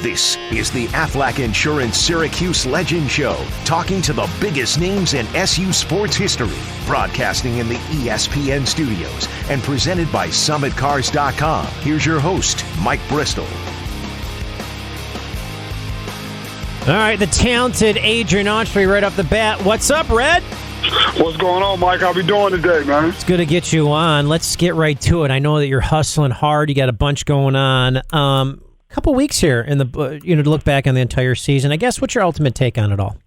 This is the Aflac Insurance Syracuse Legend Show, talking to the biggest names in SU sports history, broadcasting in the ESPN studios, and presented by SummitCars.com. Here's your host, Mike Bristol. All right, the talented Adrian Autry right off the bat. What's up, Red? What's going on, Mike? How we doing today, man? It's good to get you on. Let's get right to it. I know that you're hustling hard. You got a bunch going on. Couple weeks here in the to look back on the entire season. I guess what's your ultimate take on it all?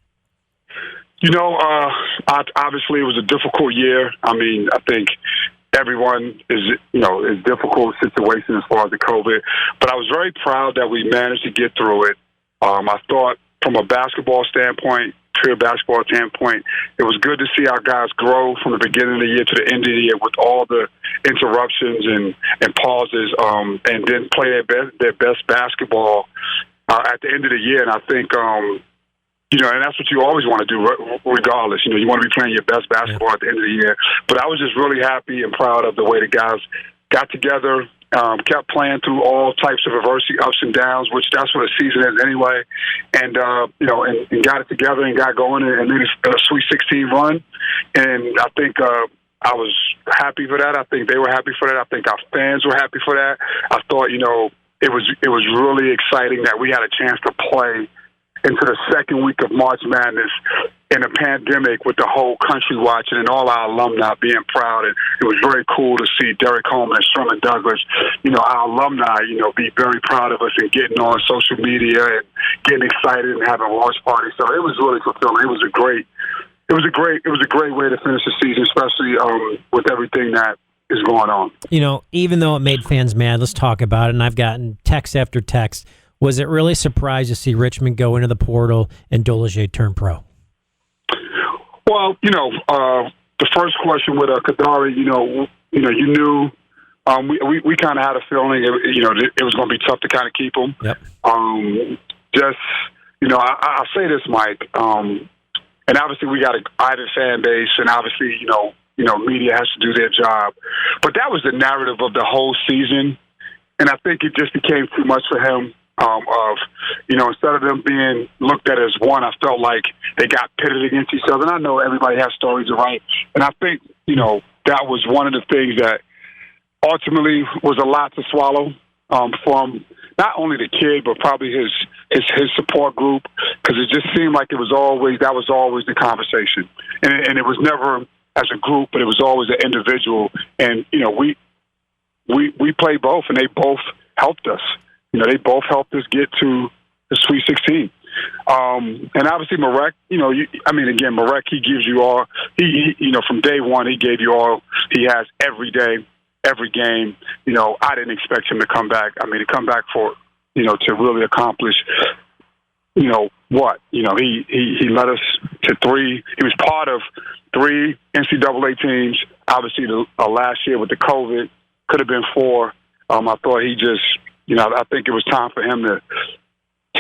Obviously it was a difficult year. I mean, I think everyone is difficult situation as far as the COVID, but I was very proud that we managed to get through it. I thought from a basketball standpoint, pure basketball standpoint, it was good to see our guys grow from the beginning of the year to the end of the year with all the interruptions and pauses, and then play their best basketball at the end of the year. And I think, and that's what you always want to do regardless. You want to be playing your best basketball at the end of the year. But I was just really happy and proud of the way the guys got together, kept playing through all types of adversity, ups and downs, which that's what a season is anyway, and got it together and got going and made a Sweet 16 run. And I think I was happy for that. I think they were happy for that. I think our fans were happy for that. I thought, it was really exciting that we had a chance to play into the second week of March Madness in a pandemic with the whole country watching and all our alumni being proud. And it was very cool to see Derek Coleman and Sherman Douglas, our alumni, be very proud of us and getting on social media and getting excited and having a watch party. So it was really fulfilling. It was a great way to finish the season, especially with everything that is going on. Even though it made fans mad, let's talk about it. And I've gotten text after text. Was it really surprised to see Richmond go into the portal and Dolezaj turn pro? Well, the first question with Kadary, you knew we kind of had a feeling it was going to be tough to kind of keep him. Yep. I'll say this, Mike, and obviously we got an avid fan base, and obviously media has to do their job, but that was the narrative of the whole season, and I think it just became too much for him. Instead of them being looked at as one, I felt like they got pitted against each other. And I know everybody has stories to write. And I think, that was one of the things that ultimately was a lot to swallow from not only the kid, but probably his support group, because it just seemed like that was always the conversation. And it was never as a group, but it was always an individual. And, we played both, and they both helped us. They both helped us get to the Sweet 16. And obviously Marek, Marek, he gives you all, from day one, he gave you all he has every day, every game. I didn't expect him to come back. To come back for, to really accomplish, what? He led us to three. He was part of three NCAA teams. Obviously, the last year with the COVID, could have been four. I thought he just, I think it was time for him to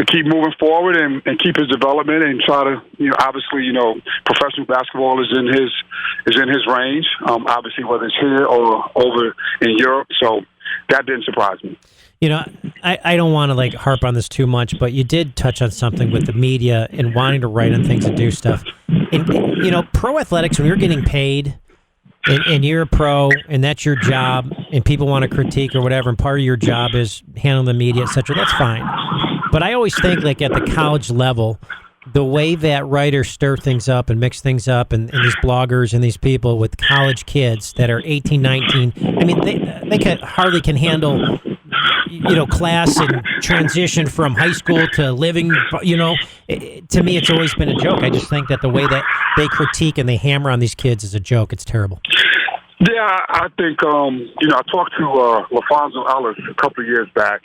keep moving forward and keep his development and try to, obviously, professional basketball is in his range. Obviously, whether it's here or over in Europe, so that didn't surprise me. I don't want to harp on this too much, but you did touch on something with the media and wanting to write on things and do stuff. And pro athletics, when you're getting paid. And you're a pro, and that's your job, and people want to critique or whatever, and part of your job is handling the media, et cetera. That's fine. But I always think, at the college level, the way that writers stir things up and mix things up, and these bloggers and these people with college kids that are 18, 19, they hardly can handle class and transition from high school to living, to me, it's always been a joke. I just think that the way that they critique and they hammer on these kids is a joke. It's terrible. Yeah, I think, I talked to LaFonso Ellis a couple of years back,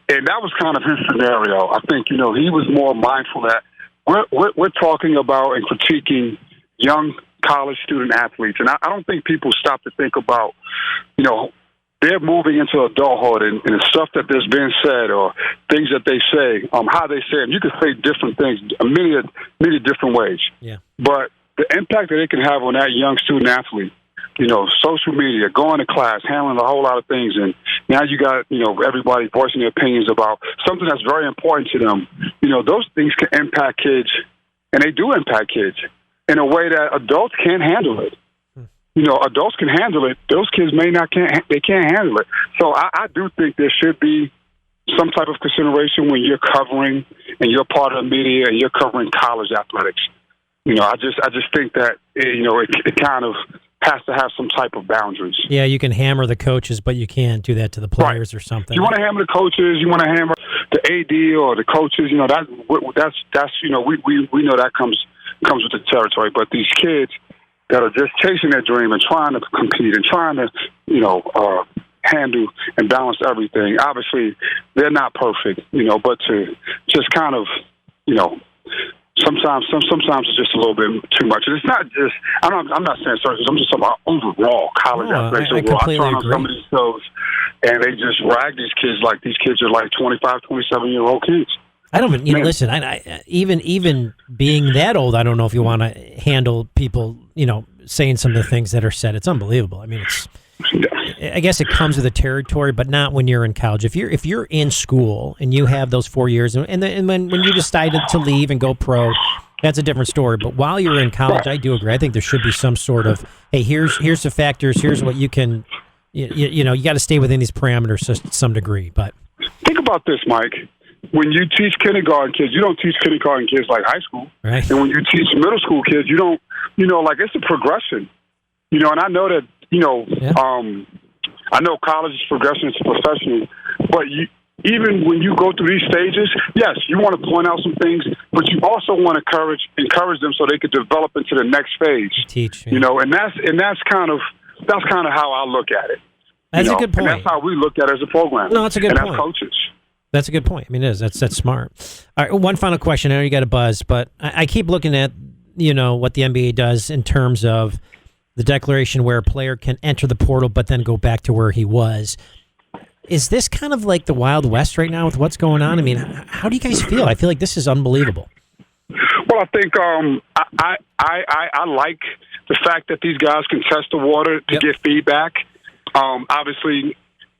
and that was kind of his scenario. I think, he was more mindful that we're talking about and critiquing young college student athletes, and I don't think people stop to think about, they're moving into adulthood and the stuff that there's been said or things that they say, how they say them. You can say different things, many different ways. Yeah. But the impact that it can have on that young student athlete, social media, going to class, handling a whole lot of things. And now you got, everybody voicing their opinions about something that's very important to them. Those things can impact kids, and they do impact kids in a way that adults can't handle it. Adults can handle it. Those kids can't handle it. So I do think there should be some type of consideration when you're covering and you're part of the media and you're covering college athletics. I just think that it kind of has to have some type of boundaries. Yeah, you can hammer the coaches, but you can't do that to the players or something. You want to hammer the coaches, you want to hammer the AD or the coaches. We know that comes with the territory. But these kids that are just chasing their dream and trying to compete and trying to handle and balance everything. Obviously, they're not perfect, but to just kind of sometimes it's just a little bit too much. And it's not just I'm not saying Syracuse. I'm just talking about overall college athletics. I completely agree. On some of these shows, and they just rag these kids like these kids are like 25, 27-year-old kids. I don't listen. Even being that old, I don't know if you want to handle people, saying some of the things that are said. It's unbelievable. I mean, I guess it comes with the territory, but not when you're in college. If you're in school and you have those 4 years, and when you decided to leave and go pro, that's a different story. But while you're in college, I do agree. I think there should be some sort of, hey, here's the factors. Here's what you can, you got to stay within these parameters to some degree. But think about this, Mike. When you teach kindergarten kids, you don't teach kindergarten kids like high school. Right. And when you teach middle school kids, you don't, it's a progression. And I know that, I know college is progression, it's professional, but even when you go through these stages, yes, you want to point out some things, but you also want to encourage them so they could develop into the next phase. Teach, and that's kind of how I look at it. That's a good point. And that's how we look at it as a program. No, that's a good point. And as coaches. That's a good point. I mean, it is. That's smart. All right, one final question. I know you got a buzz, but I keep looking at, what the NBA does in terms of the declaration where a player can enter the portal but then go back to where he was. Is this kind of like the Wild West right now with what's going on? I mean, how do you guys feel? I feel like this is unbelievable. Well, I think I like the fact that these guys can test the water to get feedback. Obviously,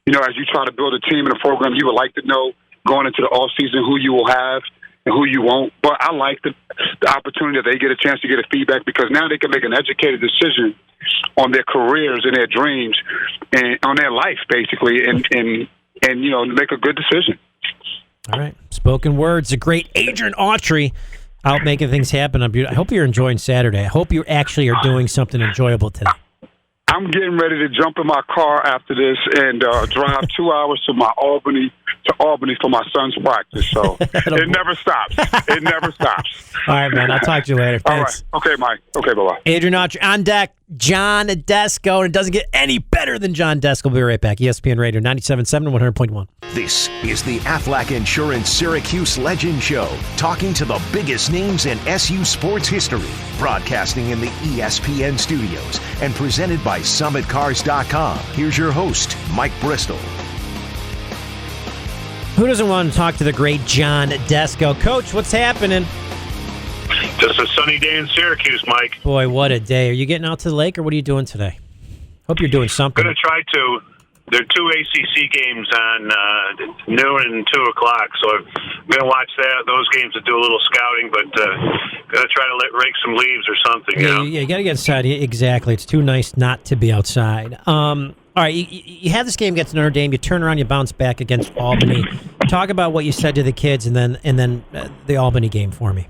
as you try to build a team and a program, you would like to know going into the off season who you will have and who you won't. But I like the opportunity that they get a chance to get a feedback, because now they can make an educated decision on their careers and their dreams and on their life, basically, and make a good decision. All right. Spoken words. The great Adrian Autry out making things happen. I hope you're enjoying Saturday. I hope you actually are doing something enjoyable today. I'm getting ready to jump in my car after this and drive 2 hours to Albany for my son's practice. So it never stops. It never stops. All right, man. I'll talk to you later. Thanks. All right. Okay, Mike. Okay, bye-bye. Adrian Autry on deck. John Desko. And it doesn't get any better than John Desko. We'll be right back. ESPN Radio 97.7 and 100.1. This is the Aflac Insurance Syracuse Legend Show, talking to the biggest names in SU sports history, broadcasting in the ESPN studios, and presented by SummitCars.com. Here's your host, Mike Bristol. Who doesn't want to talk to the great John Desko? Coach, what's happening? Just a sunny day in Syracuse, Mike. Boy, what a day. Are you getting out to the lake, or what are you doing today? Hope you're doing something. Going to try to. There are two ACC games on noon and 2 o'clock, so I'm going to watch those games and do a little scouting, but going to try to rake some leaves or something. Yeah, you got to get inside. Exactly. It's too nice not to be outside. All right, you have this game against Notre Dame. You turn around, you bounce back against Albany. Talk about what you said to the kids, and then the Albany game for me.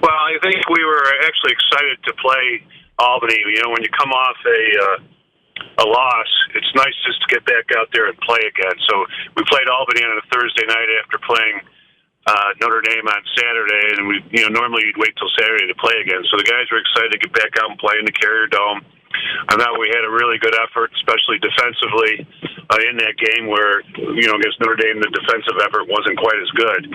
Well, I think we were actually excited to play Albany. When you come off a loss, it's nice just to get back out there and play again. So we played Albany on a Thursday night after playing Notre Dame on Saturday, and normally you'd wait till Saturday to play again. So the guys were excited to get back out and play in the Carrier Dome. I thought we had a really good effort, especially defensively in that game where, against Notre Dame, the defensive effort wasn't quite as good.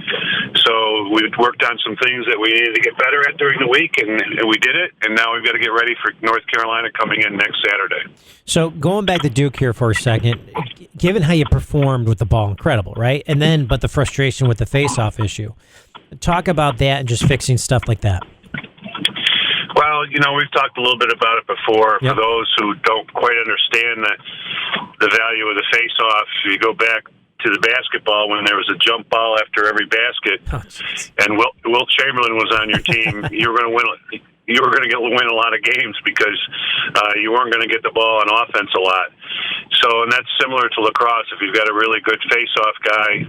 So we worked on some things that we needed to get better at during the week, and we did it. And now we've got to get ready for North Carolina coming in next Saturday. So going back to Duke here for a second, given how you performed with the ball, incredible, right? But the frustration with the face-off issue. Talk about that and just fixing stuff like that. Well, we've talked a little bit about it before. Yep. For those who don't quite understand the value of the face-off, you go back to the basketball when there was a jump ball after every basket, and Wilt Chamberlain was on your team. You were going to win. You were going to win a lot of games because you weren't going to get the ball on offense a lot. So, and that's similar to lacrosse. If you've got a really good face-off guy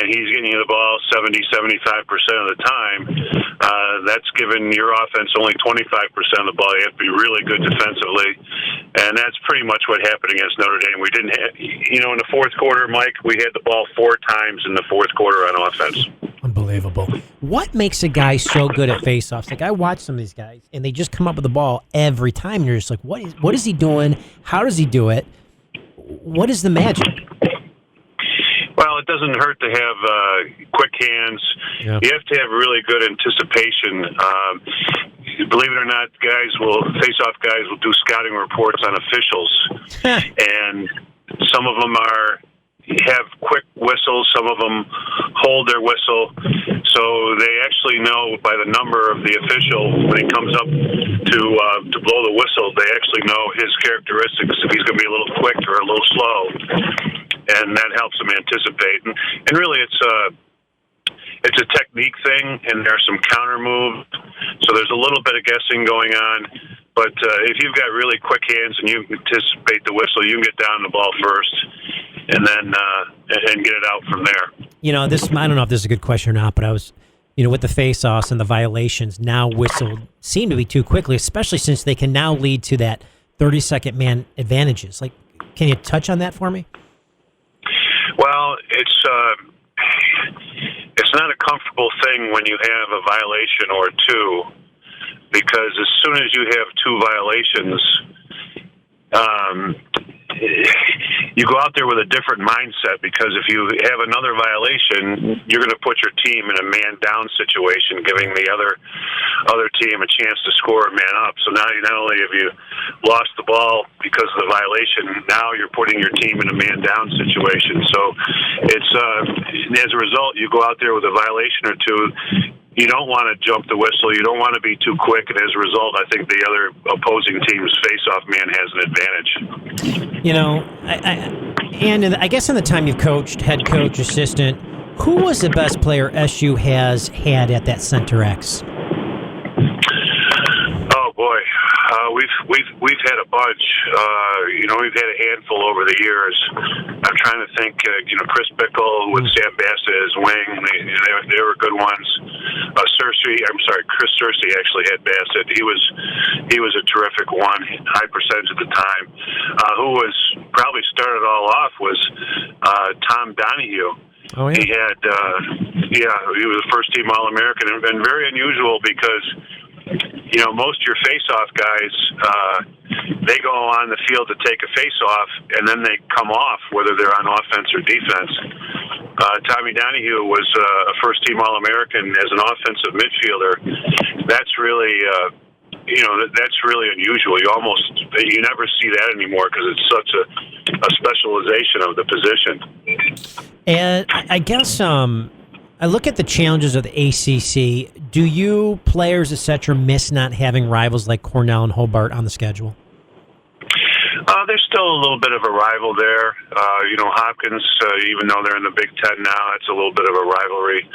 and he's getting you the ball 70-75% of the time, that's giving your offense only 25% of the ball. You have to be really good defensively, and that's pretty much what happened against Notre Dame. We didn't have, in the fourth quarter, Mike, we had the ball 4 times in the fourth quarter on offense. Unbelievable. What makes a guy so good at face-offs? Like, I watch some of these guys, and they just come up with the ball every time, and you're just like, what is he doing? How does he do it? What is the magic? Well, it doesn't hurt to have quick hands. Yeah. You have to have really good anticipation. Believe it or not, face-off guys will do scouting reports on officials, and some of them have quick whistles. Some of them hold their whistle. So they actually know by the number of the official when he comes up to blow the whistle, they actually know his characteristics, if he's going to be a little quick or a little slow. And that helps them anticipate. And really it's a technique thing, and there's some counter moves. So there's a little bit of guessing going on. But if you've got really quick hands and you anticipate the whistle, you can get down the ball first and then and get it out from there. I don't know if this is a good question or not, but I was, with the face-offs and the violations now whistled seem to be too quickly, especially since they can now lead to that 30-second man advantages. Like, can you touch on that for me? Well, it's not a comfortable thing when you have a violation or two, because as soon as you have 2 violations, you go out there with a different mindset, because if you have another violation, you're going to put your team in a man-down situation, giving the other team a chance to score a man up. So now not only have you lost the ball because of the violation, now you're putting your team in a man-down situation. So it's as a result, you go out there with a violation or two. You don't want to jump the whistle. You don't want to be too quick, and as a result, I think the other opposing team's face-off man has an advantage. I guess in the time you've coached, head coach, assistant, who was the best player SU has had at that center X? Oh boy, we've had a bunch. We've had a handful over the years. I'm trying to think. Chris Bickle with Sam Bassett as wing. They were good ones. Chris Searcy actually had Bassett. He was a terrific one, high percentage at the time. Who was probably started all off was Tom Donahue. Oh yeah. He had he was a first team All-American, and very unusual because most of your face-off guys, they go on the field to take a face-off, and then they come off, whether they're on offense or defense. Tommy Donahue was a first-team All-American as an offensive midfielder. That's really, that's really unusual. You never see that anymore because it's such a specialization of the position. And I guess I look at the challenges of the ACC. Do you players, etc., miss not having rivals like Cornell and Hobart on the schedule? There's still a little bit of a rival there. Hopkins, even though they're in the Big Ten now, it's a little bit of a rivalry.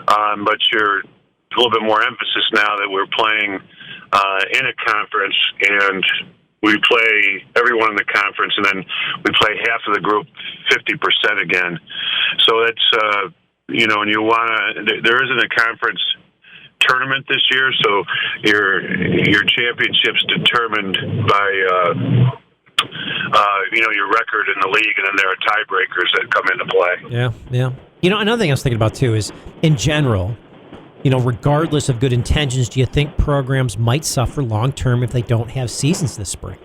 But you're a little bit more emphasis now that we're playing in a conference, and we play everyone in the conference, and then we play half of the group 50% again. So it's and you there isn't a conference tournament this year, so your championship's determined by your record in the league, and then there are tiebreakers that come into play. Yeah. Another thing I was thinking about too is, in general, regardless of good intentions, do you think programs might suffer long term if they don't have seasons this spring?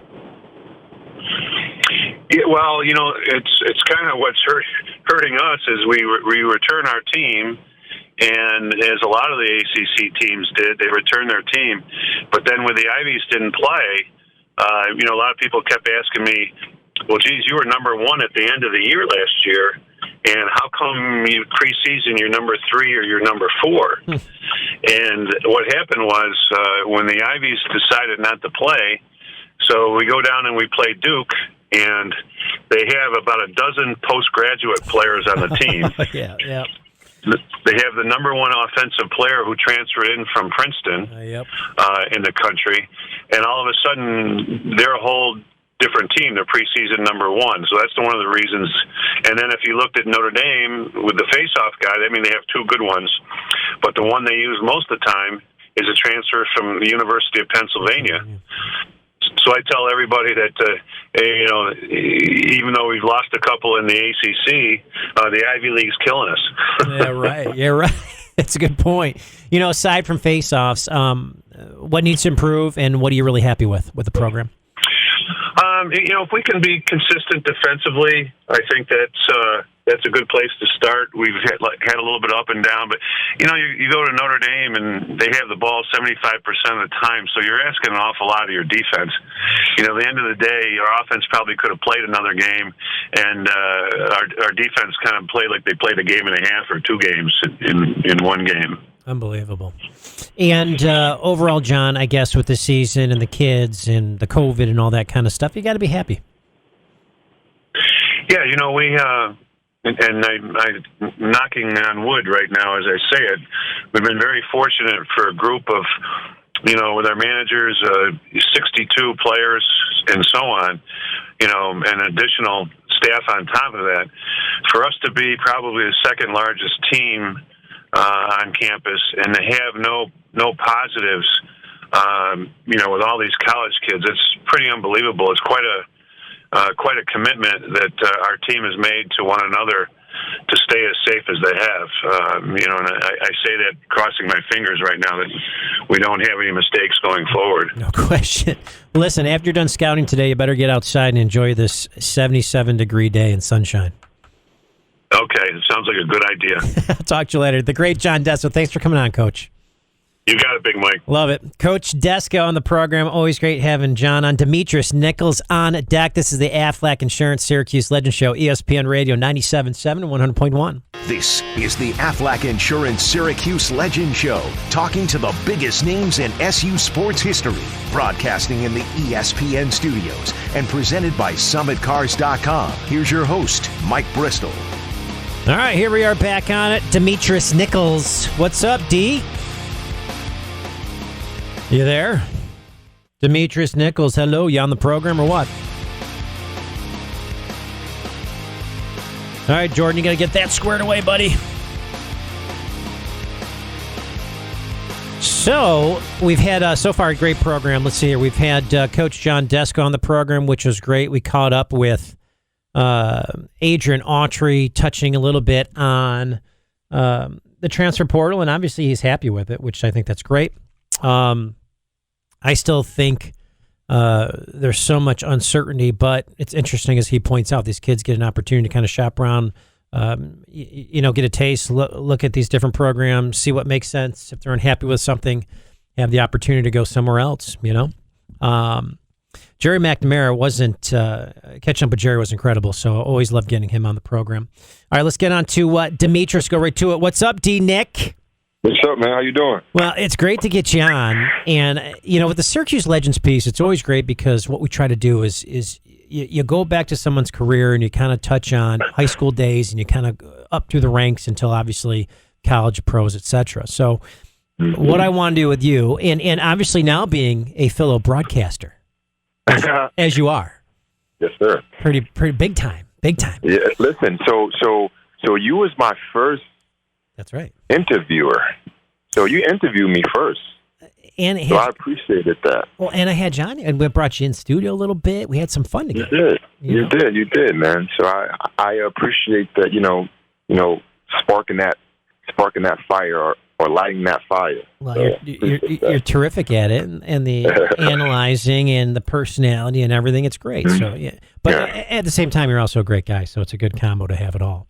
Yeah, well, it's kind of what's hurting us is we return our team, and as a lot of the ACC teams did, they returned their team. But then when the Ivies didn't play, a lot of people kept asking me, well, geez, you were number 1 at the end of the year last year, and how come preseason you're number 3 or you're number 4? And what happened was when the Ivies decided not to play, so we go down and we play Duke, and they have about a dozen postgraduate players on the team. Yeah. They have the number one offensive player who transferred in from Princeton in the country, and all of a sudden they're a whole different team. They're preseason number one, so that's one of the reasons. And then if you looked at Notre Dame with the face-off guy, I mean, they have two good ones, but the one they use most of the time is a transfer from the University of Pennsylvania. So I tell everybody that, even though we've lost a couple in the ACC, the Ivy League's killing us. Yeah, right. That's a good point. Aside from face-offs, what needs to improve, and what are you really happy with the program? If we can be consistent defensively, I think that's a good place to start. We've had a little bit up and down, but you go to Notre Dame and they have the ball 75% of the time, so you're asking an awful lot of your defense. At the end of the day, your offense probably could have played another game, and our defense kind of played like they played a game and a half or two games in one game. Unbelievable. And overall, John, I guess with the season and the kids and the COVID and all that kind of stuff, you got to be happy. Yeah, we and I'm knocking on wood right now as I say it. We've been very fortunate for a group of, with our managers, 62 players and so on, and additional staff on top of that, for us to be probably the second largest team on campus and to have no positives, with all these college kids, it's pretty unbelievable. It's quite a commitment that our team has made to one another to stay as safe as they have. And I say that crossing my fingers right now that we don't have any mistakes going forward. No question. Listen, after you're done scouting today, you better get outside and enjoy this 77-degree day in sunshine. Okay, it sounds like a good idea. I'll talk to you later. The great John Desko. Thanks for coming on, Coach. You got it, Big Mike. Love it. Coach Desko on the program. Always great having John on. Demetris Nichols on deck. This is the Aflac Insurance Syracuse Legend Show, ESPN Radio 97.7 and 100.1. This is the Aflac Insurance Syracuse Legend Show, talking to the biggest names in SU sports history, broadcasting in the ESPN studios, and presented by SummitCars.com. Here's your host, Mike Bristol. All right, here we are back on it. Demetris Nichols. What's up, D? You there? Demetris Nichols, hello. You on the program or what? All right, Jordan, you got to get that squared away, buddy. So, we've had, so far, a great program. Let's see here. We've had Coach John Desko on the program, which was great. We caught up with Adrian Autry, touching a little bit on the transfer portal, and obviously he's happy with it, which I think that's great. I still think there's so much uncertainty, but it's interesting, as he points out, these kids get an opportunity to kind of shop around, get a taste, look at these different programs, see what makes sense. If they're unhappy with something, have the opportunity to go somewhere else, Jerry McNamara wasn't, catching up with Jerry was incredible, so I always love getting him on the program. All right, let's get on to Demetris, go right to it. What's up, D-Nick? What's up, man? How you doing? Well, it's great to get you on. And, with the Syracuse Legends piece, it's always great because what we try to do is you go back to someone's career and you kind of touch on high school days and you kind of up through the ranks until obviously college, pros, etc. So what I want to do with you, and obviously now being a fellow broadcaster, as you are. Yes, sir. Pretty big time. Yeah, listen, so you was my first That's right. interviewer. So you interviewed me first. So I appreciated that. Well, and I had Johnny, and we brought you in studio a little bit. We had some fun together. You did, man. So I appreciate that, sparking that fire or lighting that fire. Well, you're terrific at it, and the analyzing and the personality and everything. It's great. So yeah, but at the same time, you're also a great guy. So it's a good combo to have it all.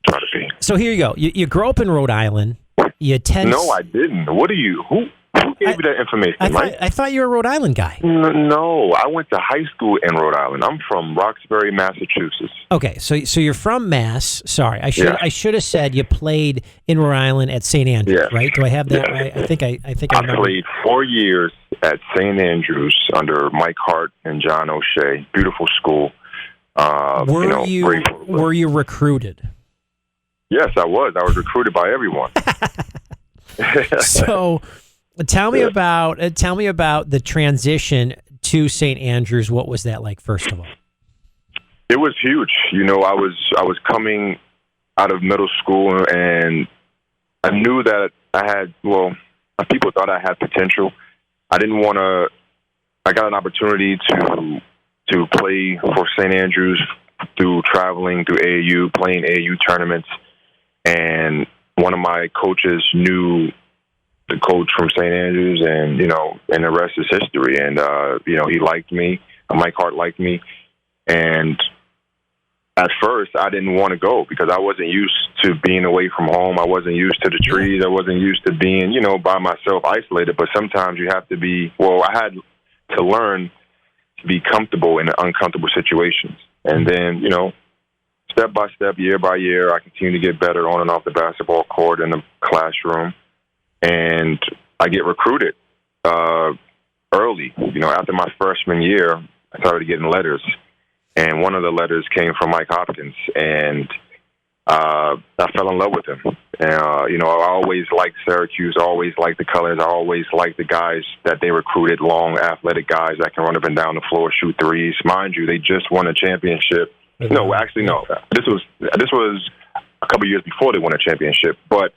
Try to be. So here you go. You grew up in Rhode Island. You attend. No, I didn't. What are you? Who? Who gave you that information, Mike? I thought you were a Rhode Island guy. No, I went to high school in Rhode Island. I'm from Roxbury, Massachusetts. Okay, so you're from Mass. Sorry, I should have said you played in Rhode Island at St. Andrews, right? Do I have that right? I think I remember. Played 4 years at St. Andrews under Mike Hart and John O'Shea. Beautiful school. Were you recruited? Yes, I was. I was recruited by everyone. So, tell me about the transition to St. Andrews. What was that like, first of all? It was huge. I was coming out of middle school, and I knew that I had. Well, people thought I had potential. I didn't want to. I got an opportunity to play for St. Andrews through traveling through AAU, playing AAU tournaments. And one of my coaches knew the coach from St. Andrews, and the rest is history. And he liked me. Mike Hart liked me. And at first, I didn't want to go because I wasn't used to being away from home. I wasn't used to the trees. I wasn't used to being, by myself, isolated. But sometimes you have to be. Well, I had to learn to be comfortable in uncomfortable situations, and then step by step, year by year, I continue to get better on and off the basketball court in the classroom. And I get recruited early. After my freshman year, I started getting letters. And one of the letters came from Mike Hopkins. And I fell in love with him. And, I always liked Syracuse, always liked the colors. I always liked the guys that they recruited, long, athletic guys that can run up and down the floor, shoot threes. Mind you, they just won a championship. No, actually, no. This was a couple years before they won a championship. But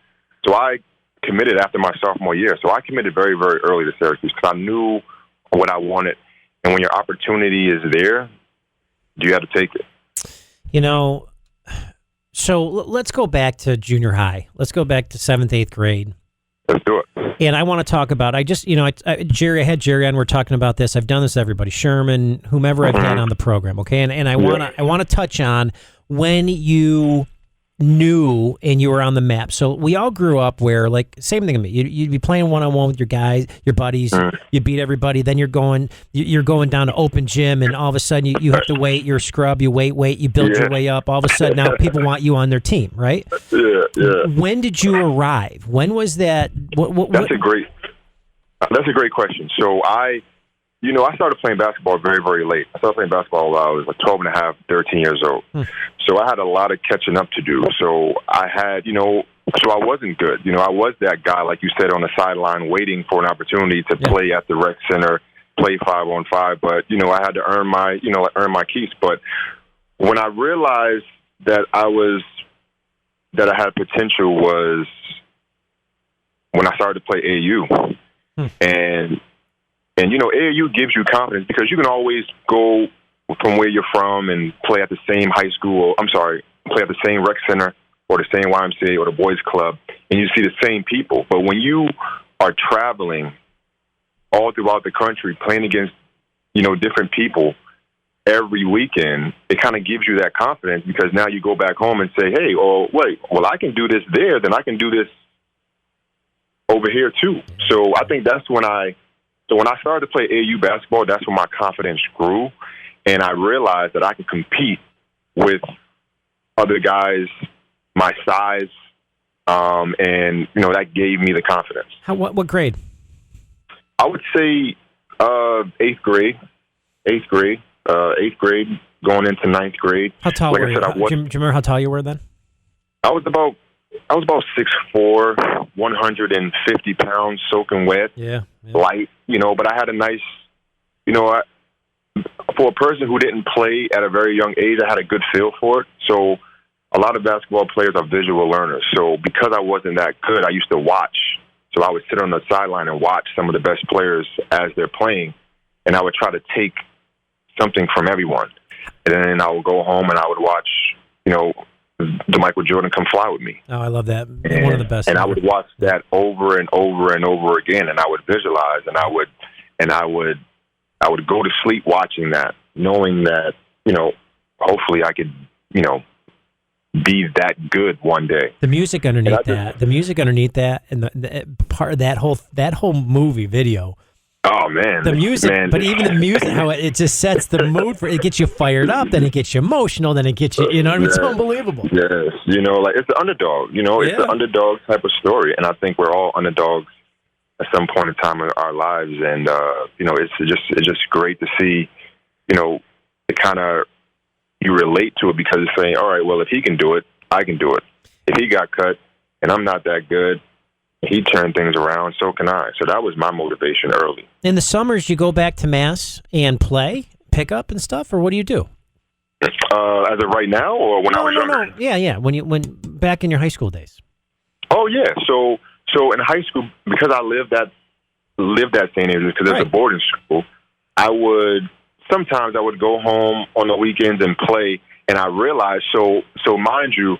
so I committed after my sophomore year. So I committed very, very early to Syracuse because I knew what I wanted. And when your opportunity is there, you have to take it. So let's go back to junior high. Let's go back to 7th, 8th grade. Let's do it. And I want to talk about, I had Jerry on, we're talking about this. I've done this to everybody, Sherman, whomever I've had on the program, okay? And I want to touch on when you knew and you were on the map. So we all grew up where, like, same thing to me. You'd be playing one-on-one with your guys, your buddies, you beat everybody, then you're going down to open gym, and all of a sudden you have to wait, you're a scrub, you wait, you build your way up. All of a sudden now people want you on their team, right? Yeah. When did you arrive? When was that? That's a great question. So I started playing basketball very, very late. I started playing basketball when I was like 12 and a half, 13 years old. So I had a lot of catching up to do. So I had, so I wasn't good. I was that guy, like you said, on the sideline waiting for an opportunity to play at the rec center, play 5-on-5. But, I had to earn my keys. But when I realized that I had potential was when I started to play AAU. And AAU gives you confidence because you can always go from where you're from and play at the same play at the same rec center or the same YMCA or the boys club, and you see the same people. But when you are traveling all throughout the country, playing against, different people every weekend, it kind of gives you that confidence because now you go back home and say, hey, I can do this there, then I can do this over here too. So I think that's when when I started to play AAU basketball, that's when my confidence grew, and I realized that I could compete with other guys my size, and that gave me the confidence. What grade? I would say 8th grade. 8th grade, going into 9th grade. How tall were you? Do you remember how tall you were then? I was about 6'4", 150 pounds, soaking wet, light, but I had a nice, for a person who didn't play at a very young age, I had a good feel for it. So a lot of basketball players are visual learners. So because I wasn't that good, I used to watch. So I would sit on the sideline and watch some of the best players as they're playing, and I would try to take something from everyone. And then I would go home and I would watch, the Michael Jordan Come Fly With Me. Oh, I love that. One of the best. And I would watch that over and over and over again, and I would visualize, and I would go to sleep watching that, knowing that, hopefully I could, be that good one day. The music underneath that, and the part of that whole movie video. Oh man, the music, man. But even the music, how it just sets the mood for it. Gets you fired up, then it gets you emotional, then it gets you, it's unbelievable. Yes, like it's the underdog. It's the underdog type of story, and I think we're all underdogs at some point in time in our lives, and it's just great to see, it kind of you relate to it because it's saying, all right, well, if he can do it, I can do it. If he got cut and I'm not that good, he turned things around, so can I. So that was my motivation early. In the summers, you go back to Mass and play, pick up and stuff, or what do you do? As of right now, or when I was younger? No. Yeah. When back in your high school days. Oh yeah. So in high school, because I lived at St. Andrews, because it's a boarding school, I would go home on the weekends and play. And I realized, so mind you,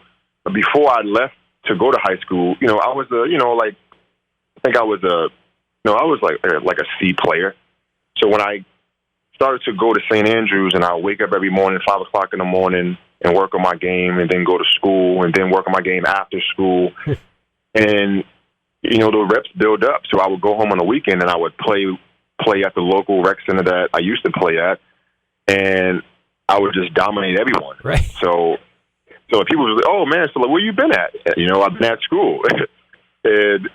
before I left to go to high school, I was like a C player. So when I started to go to St. Andrews, and I wake up every morning, 5 o'clock in the morning, and work on my game, and then go to school, and then work on my game after school, and the reps build up. So I would go home on the weekend, and I would play at the local rec center that I used to play at, and I would just dominate everyone. Right. So if people were like, "Oh man, so where you been at?" I've been at school, and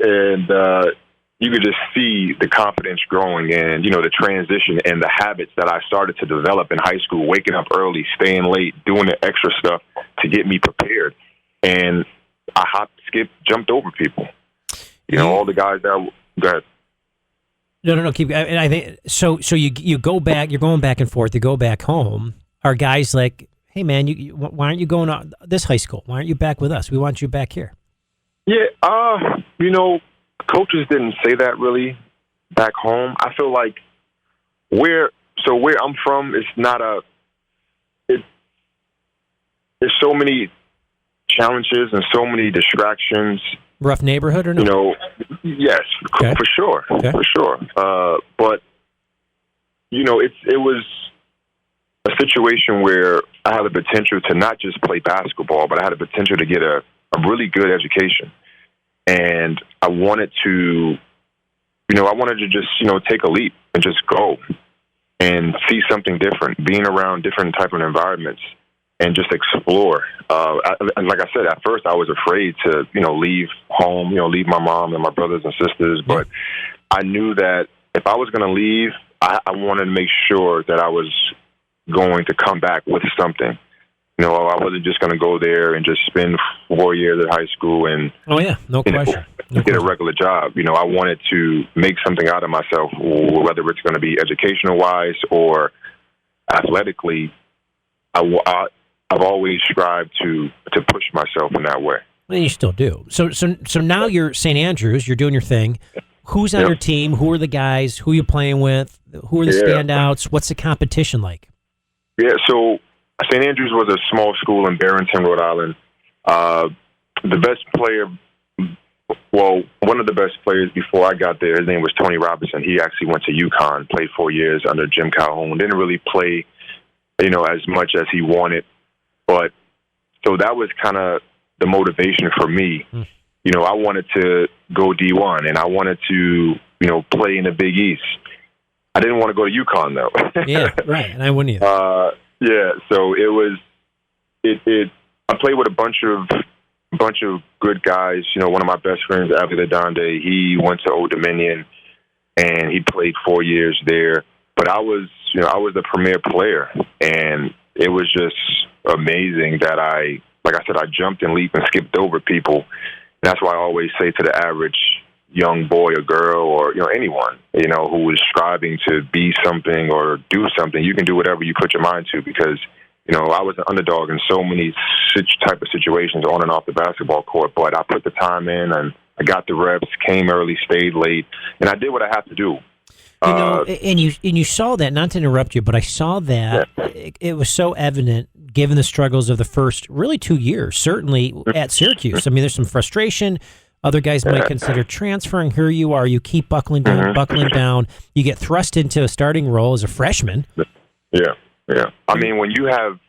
you could just see the confidence growing, and the transition and the habits that I started to develop in high school, waking up early, staying late, doing the extra stuff to get me prepared, and I hopped, skipped, jumped over people. All the guys that go ahead. No. Keep. I think so. You go back. You're going back and forth. You go back home. Are guys like, hey man, why aren't you going to this high school? Why aren't you back with us? We want you back here. Yeah. Coaches didn't say that really back home. I feel like where I'm from, it's not there's so many challenges and so many distractions. Rough neighborhood or no? Yes, okay. For sure. But it was a situation where I had the potential to not just play basketball, but I had the potential to get a really good education. And I wanted to just, take a leap and just go and see something different, being around different type of environments and just explore. And like I said, at first I was afraid to, leave home, leave my mom and my brothers and sisters. But I knew that if I was going to leave, I wanted to make sure that I was going to come back with something. I wasn't just going to go there and just spend 4 years at high school and get a regular job. I wanted to make something out of myself, whether it's going to be educational wise or athletically. I've always strived to push myself in that way. Well, you still do. So now you're St. Andrews. You're doing your thing. Who's on your team? Who are the guys? Who are you playing with? Who are the standouts? What's the competition like? Yeah, so St. Andrews was a small school in Barrington, Rhode Island. The best player, one of the best players before I got there, his name was Tony Robinson. He actually went to UConn, played 4 years under Jim Calhoun. Didn't really play, as much as he wanted. But so that was kind of the motivation for me. I wanted to go D1, and I wanted to, play in the Big East. I didn't want to go to UConn, though. Yeah, right, and I wouldn't either. Yeah, so it was. I played with a bunch of good guys. One of my best friends, Abby Ladonde, he went to Old Dominion, and he played 4 years there. But I was the premier player, and it was just amazing that I jumped and leaped and skipped over people. And that's why I always say to the average young boy or girl or, anyone, who is striving to be something or do something, you can do whatever you put your mind to because, I was an underdog in so many type of situations on and off the basketball court, but I put the time in and I got the reps, came early, stayed late, and I did what I had to do. And you saw that, not to interrupt you, but I saw that it was so evident given the struggles of the first really 2 years, certainly at Syracuse. I mean, there's some frustration. Other guys might consider transferring. Here you are. You keep buckling down. You get thrust into a starting role as a freshman. Yeah. I mean, when you have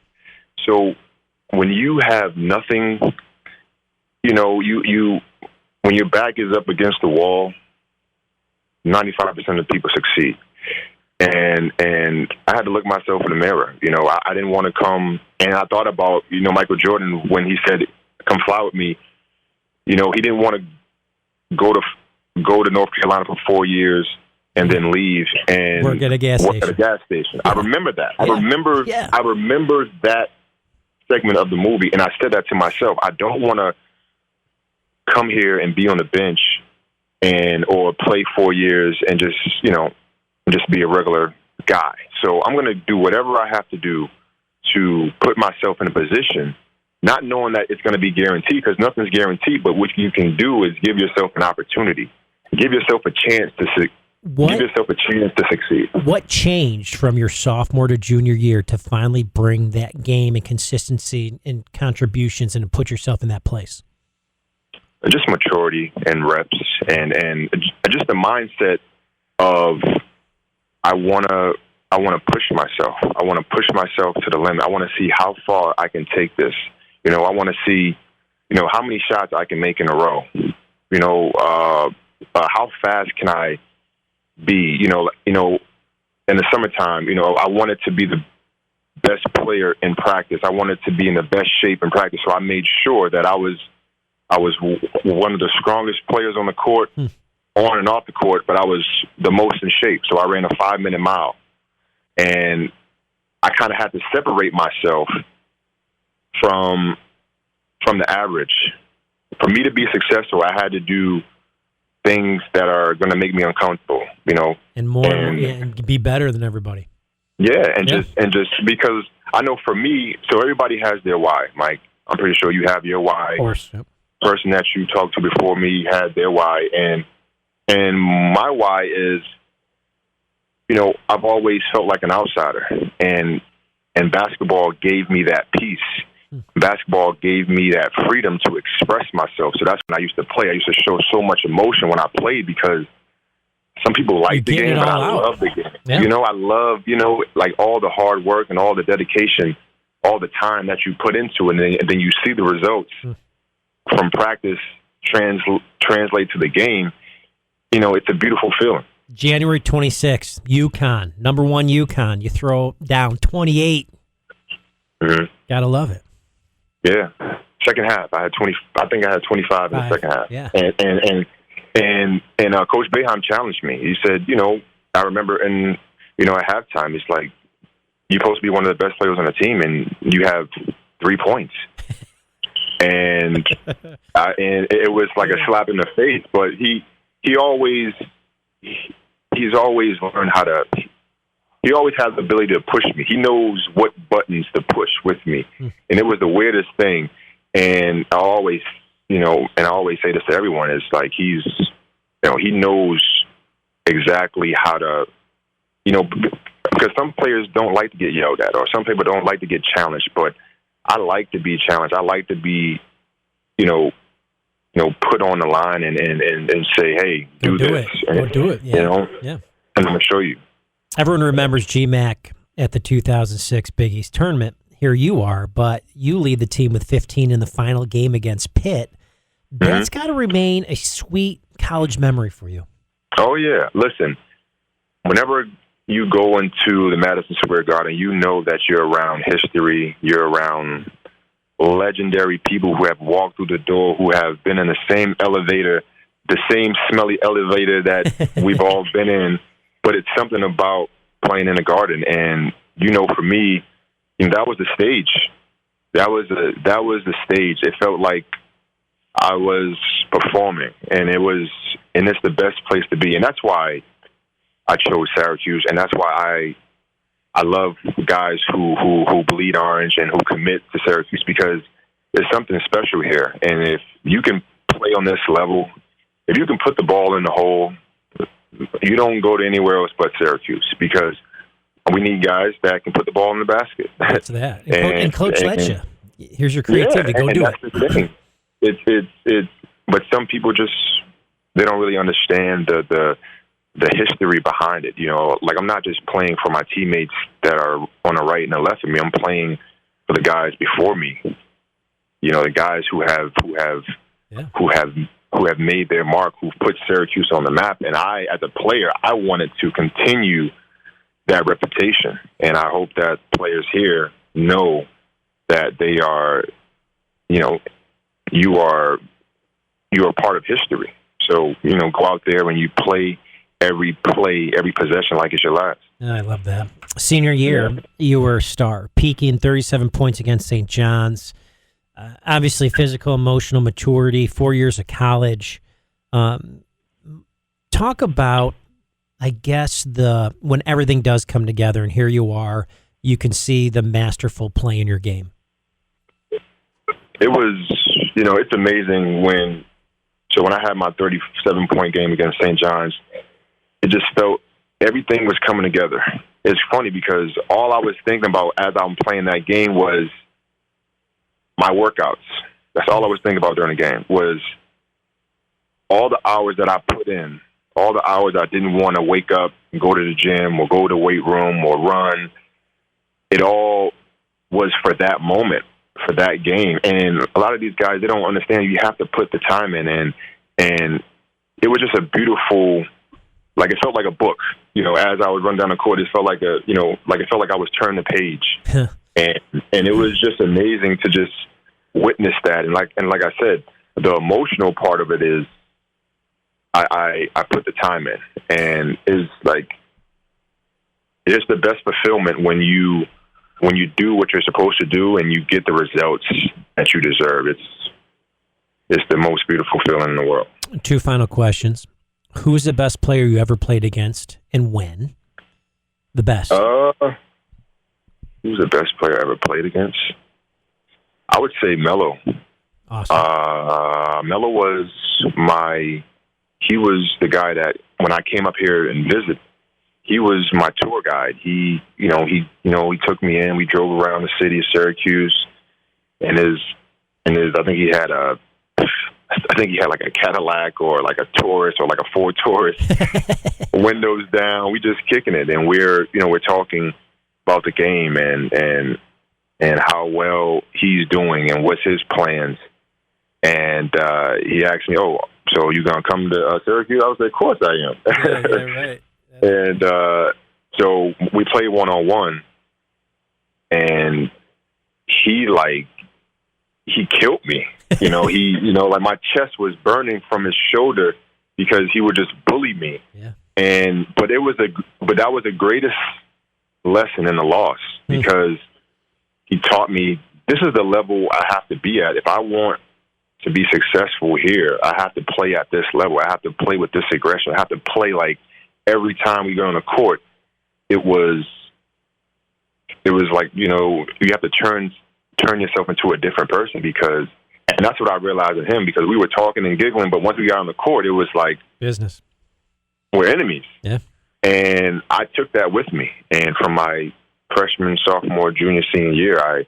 when you have nothing, you know, you when your back is up against the wall, 95% of people succeed. And I had to look myself in the mirror. You know, I didn't want to come, and I thought about, you know, Michael Jordan when he said, "Come fly with me." You know, he didn't want to go to North Carolina for 4 years and then leave and work at a gas station. I remember that. Yeah. I remember that segment of the movie, and I said that to myself. I don't want to come here and be on the bench or play 4 years and just be a regular guy. So I'm going to do whatever I have to do to put myself in a position, not knowing that it's going to be guaranteed, because nothing's guaranteed, but what you can do is give yourself an opportunity. Give yourself a chance to succeed. What changed from your sophomore to junior year to finally bring that game and consistency and contributions and to put yourself in that place? Just maturity and reps and just the mindset of I want to push myself. I want to push myself to the limit. I want to see how far I can take this. You know, I want to see, you know, how many shots I can make in a row. You know, how fast can I be? You know, in the summertime, you know, I wanted to be the best player in practice. I wanted to be in the best shape in practice. So I made sure that I was one of the strongest players on the court, on and off the court, but I was the most in shape. So I ran a 5-minute mile. And I kind of had to separate myself from the average. For me to be successful, I had to do things that are going to make me uncomfortable, you know. And be better than everybody. Yeah, and just because I know for me, so everybody has their why, Mike. I'm pretty sure you have your why. Of course, yep. Person that you talked to before me had their why, and my why is, you know, I've always felt like an outsider, and basketball gave me that peace. Basketball gave me that freedom to express myself. So that's when I used to play. I used to show so much emotion when I played because some people like the game, but I love the game. Yeah. You know, I love, you know, like all the hard work and all the dedication, all the time that you put into it, and then you see the results from practice translate to the game. You know, it's a beautiful feeling. January 26th, UConn, number 1 UConn. You throw down 28. Mm-hmm. Gotta love it. Yeah. Second half, I had 20. I think I had 25 in the second half. Yeah. And Coach Boeheim challenged me. He said, you know, I remember, and you know, at halftime, it's like you're supposed to be one of the best players on the team, and you have 3 points. And it was like a slap in the face. But he's always learned how to. He always has the ability to push me. He knows what buttons to push with me, and it was the weirdest thing. And I always say this to everyone: is like he knows exactly how to, you know, because some players don't like to get yelled at, or some people don't like to get challenged. But I like to be challenged. I like to be, you know, put on the line and say, hey, do this. Do it. Yeah. You know, yeah. And I'm gonna show you. Everyone remembers GMAC at the 2006 Big East tournament. Here you are, but you lead the team with 15 in the final game against Pitt. That's got to remain a sweet college memory for you. Oh, yeah. Listen, whenever you go into the Madison Square Garden, you know that you're around history, you're around legendary people who have walked through the door, who have been in the same elevator, the same smelly elevator that we've all been in. But it's something about playing in a garden, and you know, for me, you know, that was the stage. That was the stage. It felt like I was performing, and it's the best place to be, and that's why I chose Syracuse, and that's why I love guys who bleed orange and who commit to Syracuse, because there's something special here, and if you can play on this level, if you can put the ball in the hole, you don't go to anywhere else but Syracuse, because we need guys that can put the ball in the basket. That's that. And Coach lets you. Here's your creativity. Go do it. That's the thing. It's but some people just, they don't really understand the history behind it. You know, like, I'm not just playing for my teammates that are on the right and the left of me. I'm playing for the guys before me the guys who have made their mark, who've put Syracuse on the map. And I, as a player, I wanted to continue that reputation. And I hope that players here know that they are, you are part of history. So, go out there and you play every possession like it's your last. I love that. Senior year, you were a star, peaking 37 points against St. John's. Obviously, physical, emotional maturity, 4 years of college. Talk about, I guess, when everything does come together, and here you are, you can see the masterful play in your game. It was, it's amazing when I had my 37-point game against St. John's, it just felt everything was coming together. It's funny because all I was thinking about as I'm playing that game was my workouts. That's all I was thinking about during the game was all the hours that I put in, all the hours I didn't want to wake up and go to the gym or go to the weight room or run. It all was for that moment, for that game. And a lot of these guys, they don't understand you have to put the time in. And it was just a beautiful, it felt like a book. As I would run down the court, it felt like it felt like I was turning the page. And it was just amazing to just witness that. And like I said, the emotional part of it is I put the time in, and it's the best fulfillment when you do what you're supposed to do and you get the results that you deserve. It's the most beautiful feeling in the world. 2 final questions. Who's the best player you ever played against, and when? The best. Who's the best player I ever played against? I would say Melo. Awesome. Melo was he was the guy that when I came up here and visited, he was my tour guide. He took me in. We drove around the city of Syracuse, and I think he had like a Cadillac or like a Taurus or like a Ford Taurus, windows down. We just kicking it, and we're talking about the game and how well he's doing and what's his plans. And he asked me, "Oh, so you gonna come to Syracuse?" I was like, "Of course I am." Yeah, right. And so we played 1-on-1, and he killed me. My chest was burning from his shoulder because he would just bully me. Yeah. But that was the greatest lesson in the loss because he taught me this is the level I have to be at. If I want to be successful here, I have to play at this level. I have to play with this aggression. I have to play like every time we go on the court. It was like, you have to turn yourself into a different person and that's what I realized in him because we were talking and giggling, but once we got on the court, it was like business. We're enemies. Yeah. And I took that with me. And from my freshman, sophomore, junior, senior year,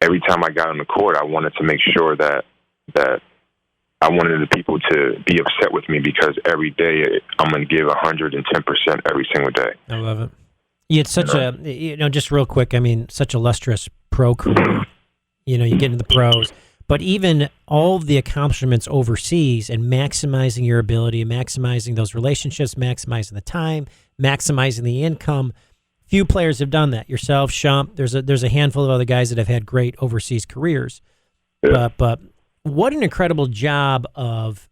every time I got on the court, I wanted to make sure that I wanted the people to be upset with me because every day I'm going to give 110% every single day. I love it. You had such just real quick, such a lustrous pro career. You get into the pros, but even all of the accomplishments overseas and maximizing your ability, maximizing those relationships, maximizing the time, maximizing the income. Few players have done that. Yourself, Shump, there's a handful of other guys that have had great overseas careers. Yeah. But what an incredible job of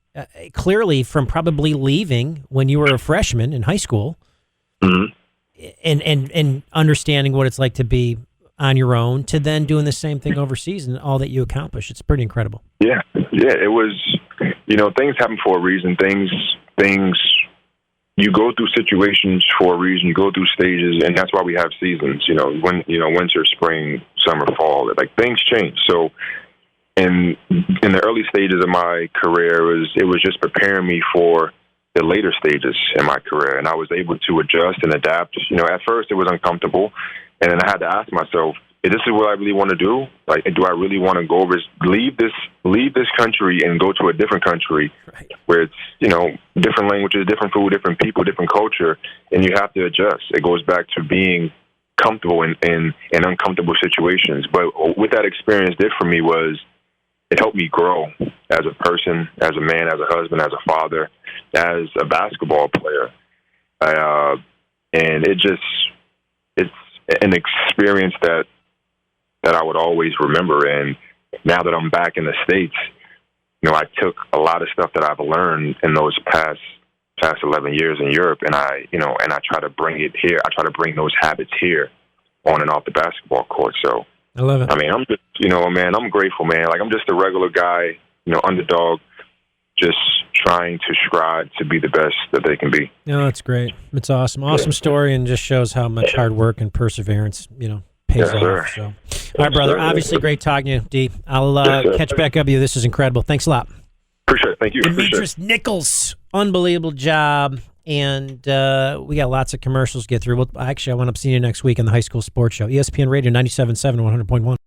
clearly from probably leaving when you were a freshman in high school, mm-hmm. and understanding what it's like to be on your own to then doing the same thing overseas and all that you accomplish. It's pretty incredible. Yeah. It was, things happen for a reason. Things. You go through situations for a reason. You go through stages, and that's why we have seasons. Winter, spring, summer, fall. Things change. So, in the early stages of my career, it was just preparing me for the later stages in my career, and I was able to adjust and adapt. At first it was uncomfortable, and then I had to ask myself, "Is this what I really want to do? Do I really want to leave this country and go to a different country right. where it's different languages, different food, different people, different culture, and you have to adjust." It goes back to being comfortable in uncomfortable situations. But what that experience did for me was it helped me grow as a person, as a man, as a husband, as a father, as a basketball player. And it's an experience that I would always remember. And now that I'm back in the States, I took a lot of stuff that I've learned in those past 11 years in Europe, and I try to bring it here. I try to bring those habits here on and off the basketball court. So I love it. I mean, I'm just, man, I'm grateful, man. Like, I'm just a regular guy, underdog, just trying to strive to be the best that they can be. No, that's great. It's awesome. Awesome story, and just shows how much hard work and perseverance, pays off. Sir. So, all right, brother. Obviously, great talking to you, D. I'll catch back up with you. This is incredible. Thanks a lot. Appreciate it. Thank you. Demetris Nichols, unbelievable job. And we got lots of commercials to get through. I want to see you next week on the High School Sports Show. ESPN Radio 97.7 100.1.